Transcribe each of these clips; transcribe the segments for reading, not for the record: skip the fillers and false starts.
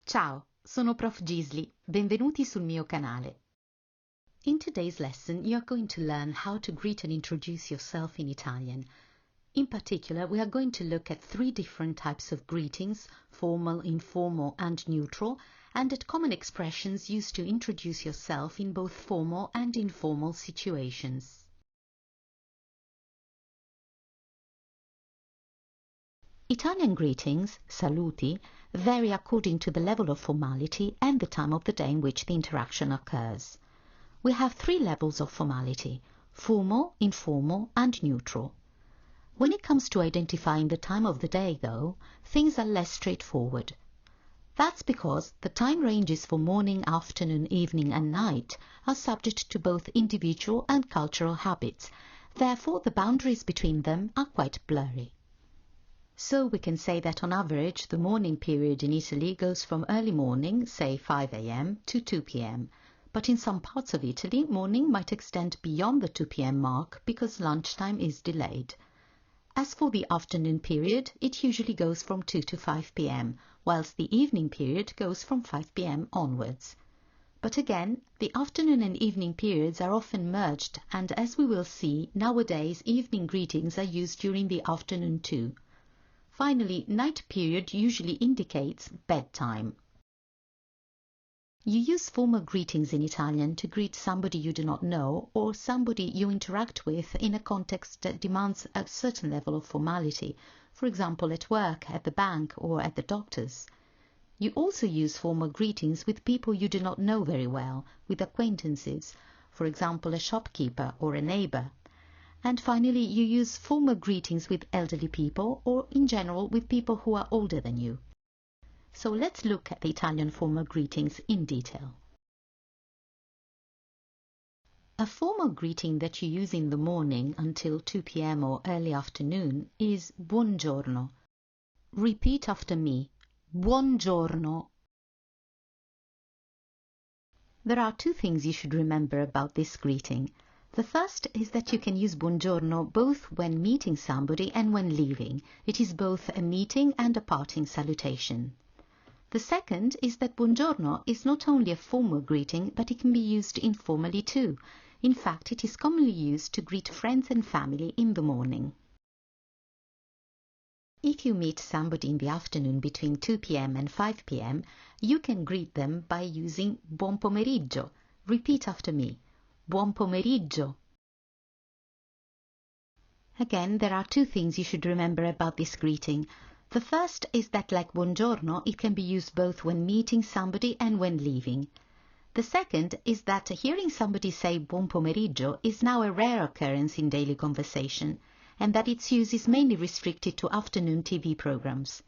Ciao, sono Prof. Gisli. Benvenuti sul mio canale. In today's lesson, you are going to learn how to greet and introduce yourself in Italian. In particular, we are going to look at 3 different types of greetings: formal, informal, and neutral, and at common expressions used to introduce yourself in both formal and informal situations. Italian greetings, saluti, vary according to the level of formality and the time of the day in which the interaction occurs. We have 3 levels of formality: formal, informal, and neutral. When it comes to identifying the time of the day, though, things are less straightforward. That's because the time ranges for morning, afternoon, evening, and night are subject to both individual and cultural habits. Therefore, the boundaries between them are quite blurry. So we can say that on average, the morning period in Italy goes from early morning, say 5 a.m., to 2 p.m. But in some parts of Italy, morning might extend beyond the 2 p.m. mark because lunchtime is delayed. As for the afternoon period, it usually goes from 2 to 5 p.m., whilst the evening period goes from 5 p.m. onwards. But again, the afternoon and evening periods are often merged, and as we will see, nowadays evening greetings are used during the afternoon too. Finally, night period usually indicates bedtime. You use formal greetings in Italian to greet somebody you do not know or somebody you interact with in a context that demands a certain level of formality, for example at work, at the bank, or at the doctor's. You also use formal greetings with people you do not know very well, with acquaintances, for example a shopkeeper or a neighbor. And finally, you use formal greetings with elderly people or, in general, with people who are older than you. So let's look at the Italian formal greetings in detail. A formal greeting that you use in the morning until 2 p.m. or early afternoon is buongiorno. Repeat after me. Buongiorno. There are 2 things you should remember about this greeting. The first is that you can use buongiorno both when meeting somebody and when leaving. It is both a meeting and a parting salutation. The second is that buongiorno is not only a formal greeting, but it can be used informally too. In fact, it is commonly used to greet friends and family in the morning. If you meet somebody in the afternoon between 2 p.m. and 5 p.m., you can greet them by using buon pomeriggio. Repeat after me. Buon pomeriggio. Again, there are 2 things you should remember about this greeting. The first is that, like buongiorno, it can be used both when meeting somebody and when leaving. The second is that hearing somebody say buon pomeriggio is now a rare occurrence in daily conversation, and that its use is mainly restricted to afternoon TV programs.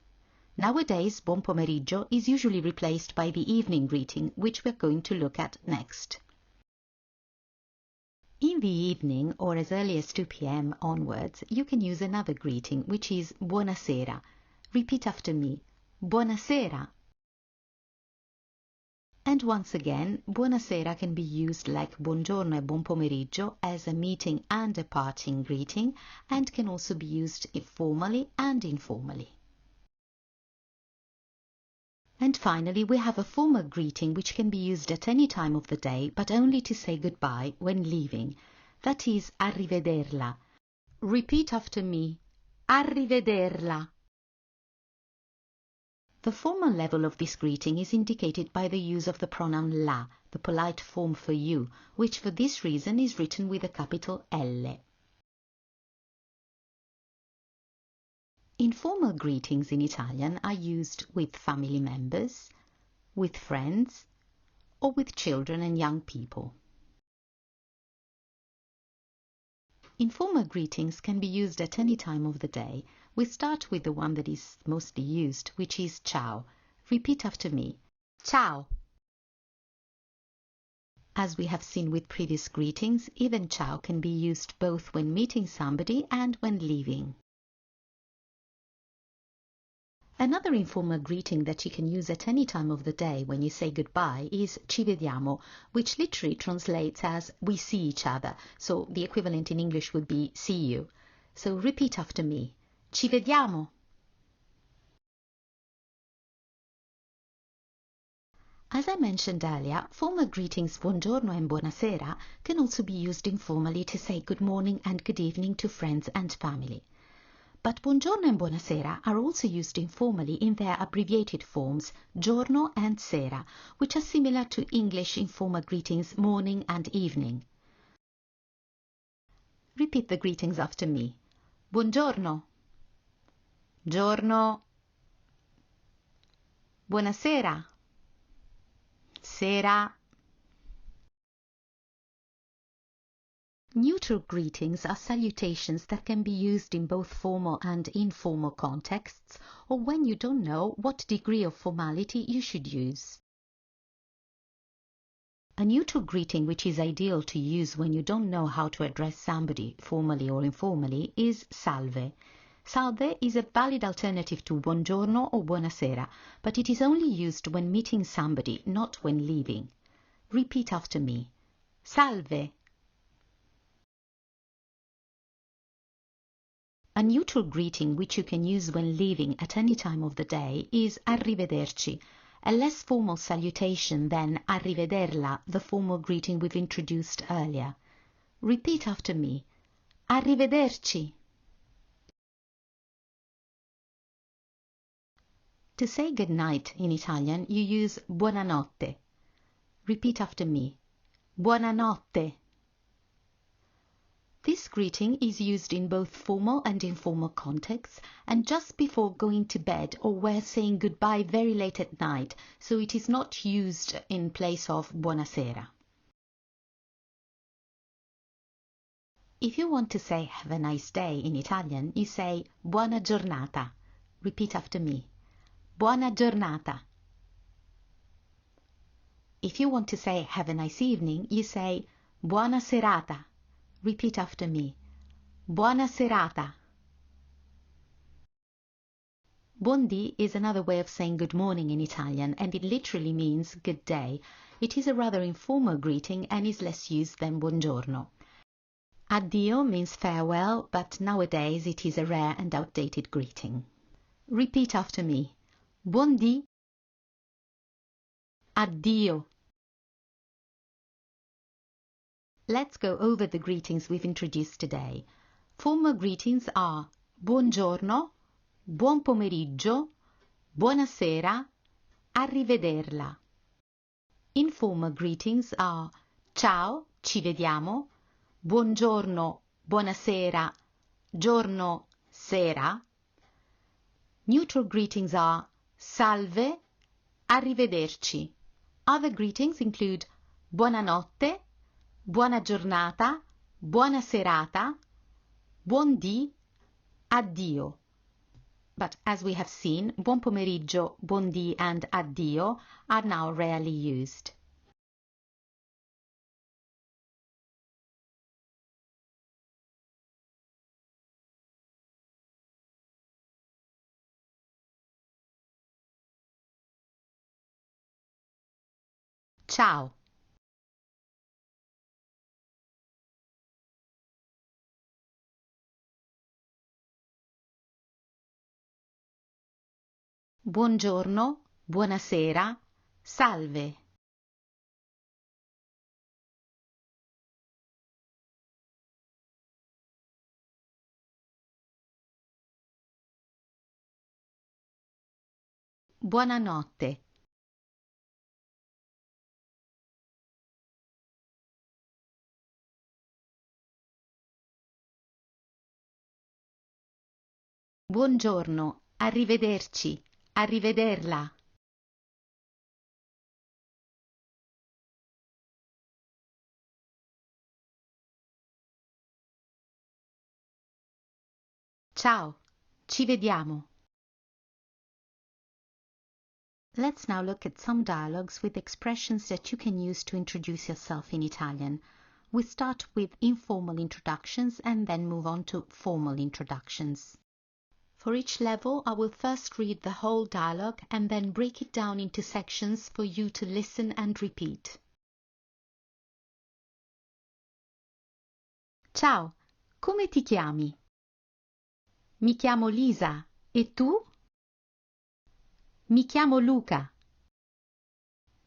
Nowadays, buon pomeriggio is usually replaced by the evening greeting, which we're going to look at next. In the evening, or as early as 2 p.m. onwards, you can use another greeting, which is buonasera. Repeat after me. Buonasera. And once again, buonasera can be used like buongiorno e buon pomeriggio as a meeting and a parting greeting, and can also be used formally and informally. And finally, we have a formal greeting which can be used at any time of the day, but only to say goodbye when leaving. That is arrivederla. Repeat after me. Arrivederla. The formal level of this greeting is indicated by the use of the pronoun la, the polite form for you, which for this reason is written with a capital L. Informal greetings in Italian are used with family members, with friends, or with children and young people. Informal greetings can be used at any time of the day. We start with the one that is mostly used, which is ciao. Repeat after me. Ciao. As we have seen with previous greetings, even ciao can be used both when meeting somebody and when leaving. Another informal greeting that you can use at any time of the day when you say goodbye is ci vediamo, which literally translates as we see each other. So the equivalent in English would be see you. So repeat after me. Ci vediamo. As I mentioned earlier, formal greetings buongiorno and buonasera can also be used informally to say good morning and good evening to friends and family. But buongiorno and buonasera are also used informally in their abbreviated forms giorno and sera, which are similar to English informal greetings morning and evening. Repeat the greetings after me. Buongiorno. Giorno. Buonasera. Sera. Neutral greetings are salutations that can be used in both formal and informal contexts, or when you don't know what degree of formality you should use. A neutral greeting which is ideal to use when you don't know how to address somebody, formally or informally, is salve. Salve is a valid alternative to buongiorno or buonasera, but it is only used when meeting somebody, not when leaving. Repeat after me. Salve. A neutral greeting which you can use when leaving at any time of the day is arrivederci, a less formal salutation than arrivederla, the formal greeting we've introduced earlier. Repeat after me. Arrivederci. To say good night in Italian, you use buonanotte. Repeat after me. Buonanotte. This greeting is used in both formal and informal contexts and just before going to bed or where saying goodbye very late at night, so it is not used in place of buonasera. If you want to say have a nice day in Italian, you say buona giornata. Repeat after me. Buona giornata. If you want to say have a nice evening, you say buona serata. Repeat after me. Buona serata. Buondì is another way of saying good morning in Italian, and it literally means good day. It is a rather informal greeting and is less used than buongiorno. Addio means farewell, but nowadays it is a rare and outdated greeting. Repeat after me. Buondì. Addio. Let's go over the greetings we've introduced today. Formal greetings are buongiorno, buon pomeriggio, buonasera, arrivederla. Informal greetings are ciao, ci vediamo, buongiorno, buonasera, giorno, sera. Neutral greetings are salve, arrivederci. Other greetings include buonanotte, buona giornata, buona serata, buondì, addio. But as we have seen, buon pomeriggio, buondì and addio are now rarely used. Ciao. Buongiorno, buonasera, salve. Buonanotte. Buongiorno, arrivederci, arrivederla. Ciao, ci vediamo. Let's now look at some dialogues with expressions that you can use to introduce yourself in Italian. We start with informal introductions and then move on to formal introductions. For each level, I will first read the whole dialogue and then break it down into sections for you to listen and repeat. Ciao, come ti chiami? Mi chiamo Lisa, e tu? Mi chiamo Luca.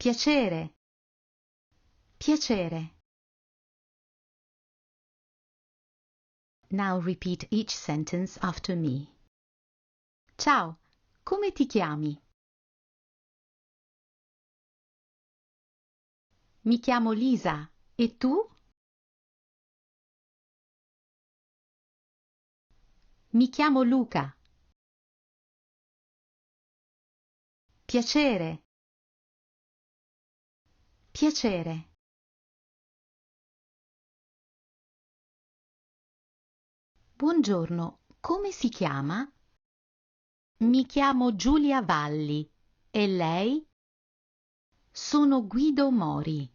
piacere, piacere. Now repeat each sentence after me. Ciao, come ti chiami? Mi chiamo Lisa, e tu? Mi chiamo Luca. Piacere, piacere. Buongiorno, come si chiama? Mi chiamo Giulia Valli. E lei? Sono Guido Mori.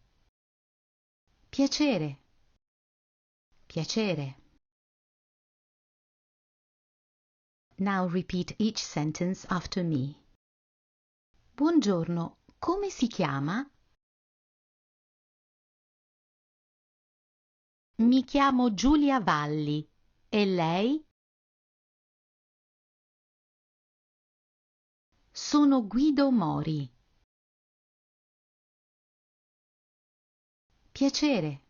Piacere, piacere. Now repeat each sentence after me. Buongiorno, come si chiama? Mi chiamo Giulia Valli. E lei? Sono Guido Mori. Piacere,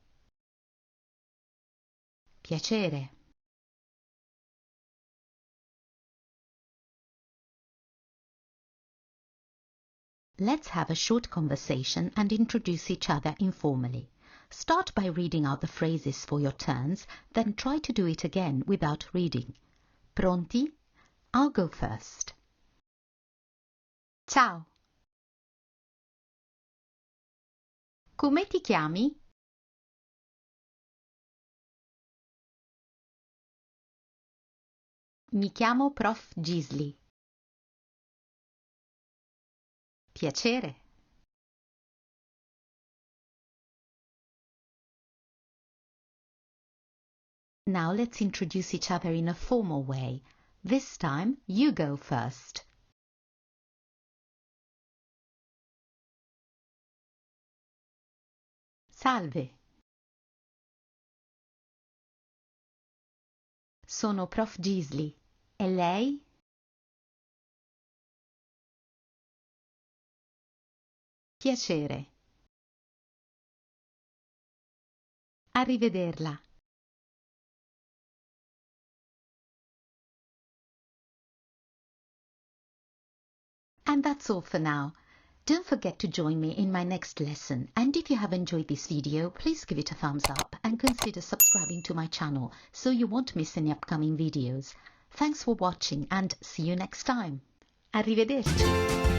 piacere. Let's have a short conversation and introduce each other informally. Start by reading out the phrases for your turns, then try to do it again without reading. Pronti? I'll go first. Ciao. Come ti chiami? Mi chiamo Prof. Gisli. Piacere. Now let's introduce each other in a formal way. This time you go first. Salve. Sono Prof. Gisli. E lei? Piacere. Arrivederla. And that's all for now. Don't forget to join me in my next lesson, and if you have enjoyed this video, please give it a thumbs up and consider subscribing to my channel so you won't miss any upcoming videos. Thanks for watching and see you next time. Arrivederci!